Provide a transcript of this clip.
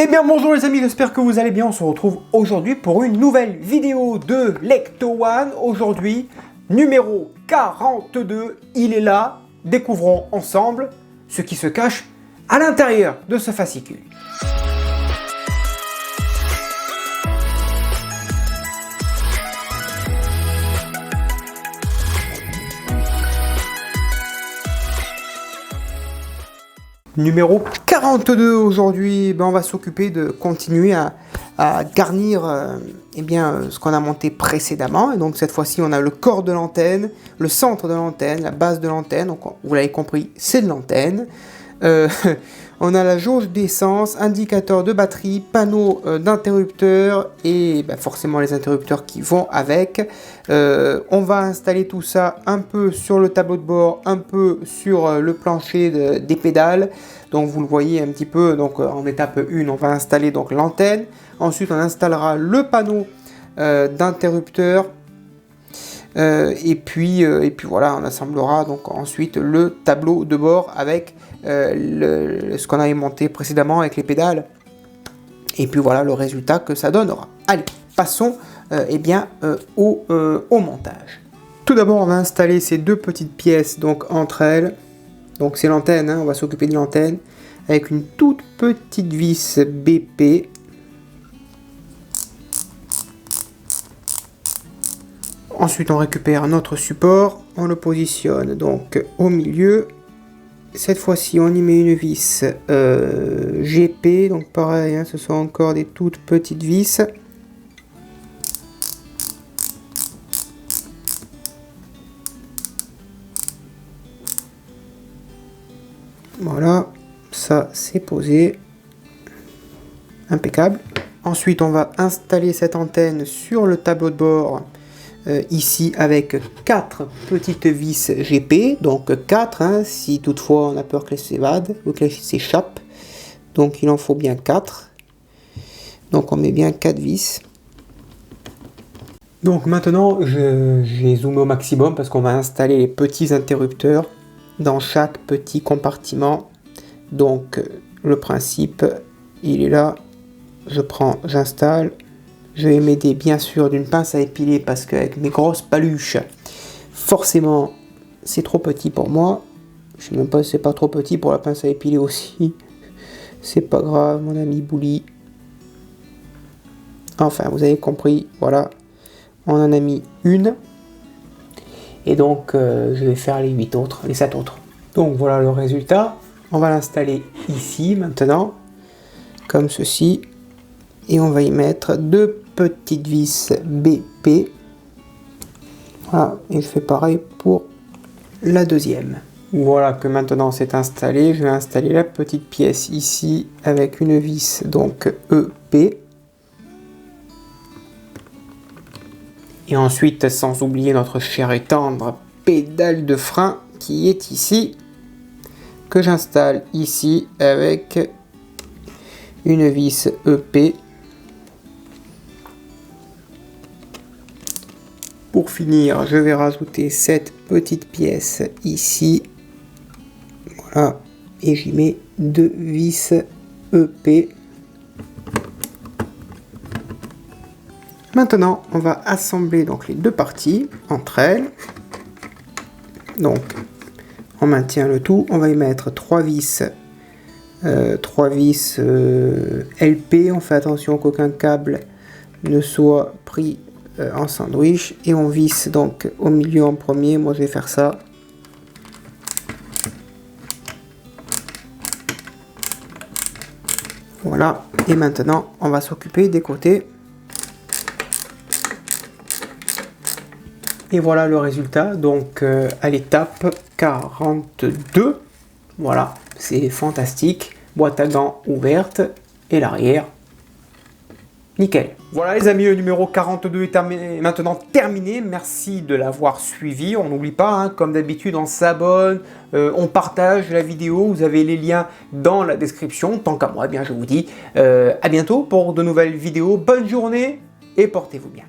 Eh bien bonjour les amis, j'espère que vous allez bien. On se retrouve aujourd'hui pour une nouvelle vidéo de Lecto-One. Aujourd'hui, numéro 42, il est là. Découvrons ensemble ce qui se cache à l'intérieur de ce fascicule. Numéro 42 aujourd'hui, on va s'occuper de continuer à garnir ce qu'on a monté précédemment. Et donc cette fois-ci, on a le corps de l'antenne, le centre de l'antenne, la base de l'antenne. Donc vous l'avez compris, c'est de l'antenne. On a la jauge d'essence, indicateur de batterie, panneau d'interrupteurs et forcément les interrupteurs qui vont avec. On va installer tout ça un peu sur le tableau de bord, un peu sur le plancher des pédales. Donc vous le voyez un petit peu. Donc en étape 1, on va installer donc l'antenne. Ensuite, on installera le panneau d'interrupteur. Et puis voilà, on assemblera donc ensuite le tableau de bord avec ce qu'on avait monté précédemment avec les pédales. Et puis voilà le résultat que ça donnera. Allez, passons au montage. Tout d'abord, on va installer ces deux petites pièces donc entre elles. Donc c'est l'antenne, on va s'occuper de l'antenne avec une toute petite vis BP. Ensuite, on récupère notre support, on le positionne donc au milieu. Cette fois-ci, on y met une vis GP, donc pareil, ce sont encore des toutes petites vis. Voilà, ça c'est posé. Impeccable. Ensuite, on va installer cette antenne sur le tableau de bord. Ici avec 4 petites vis GP, donc 4 si toutefois on a peur qu'elles s'évadent ou qu'elles s'échappent, donc il en faut bien 4, donc on met bien 4 vis. Donc maintenant j'ai zoomé au maximum parce qu'on va installer les petits interrupteurs dans chaque petit compartiment. Donc le principe il est là, j'installe. Je vais m'aider bien sûr d'une pince à épiler parce qu'avec mes grosses paluches, forcément, c'est trop petit pour moi. Je sais même pas si c'est pas trop petit pour la pince à épiler aussi. C'est pas grave, mon ami Bouli. Enfin, vous avez compris, voilà. On en a mis une. Et donc, je vais faire les 8 autres, les 7 autres. Donc voilà le résultat. On va l'installer ici maintenant, comme ceci. Et on va y mettre deux petites vis BP. Voilà, et je fais pareil pour la deuxième. Voilà que maintenant c'est installé. Je vais installer la petite pièce ici avec une vis donc EP. Et ensuite, sans oublier notre cher et tendre pédale de frein qui est ici, que j'installe ici avec une vis EP. Pour finir, je vais rajouter cette petite pièce ici. Voilà. Et j'y mets deux vis EP. Maintenant, on va assembler donc les deux parties entre elles. Donc, on maintient le tout. On va y mettre 3 vis. 3 vis LP. On fait attention qu'aucun câble ne soit pris en sandwich et on visse donc au milieu en premier. Moi je vais faire ça. Voilà, et maintenant on va s'occuper des côtés. Et voilà le résultat donc à l'étape 42. Voilà, c'est fantastique. Boîte à gants ouverte et l'arrière nickel. Voilà les amis, le numéro 42 est maintenant terminé. Merci de l'avoir suivi. On n'oublie pas, comme d'habitude, on s'abonne, on partage la vidéo. Vous avez les liens dans la description. Tant qu'à moi, je vous dis à bientôt pour de nouvelles vidéos. Bonne journée et portez-vous bien.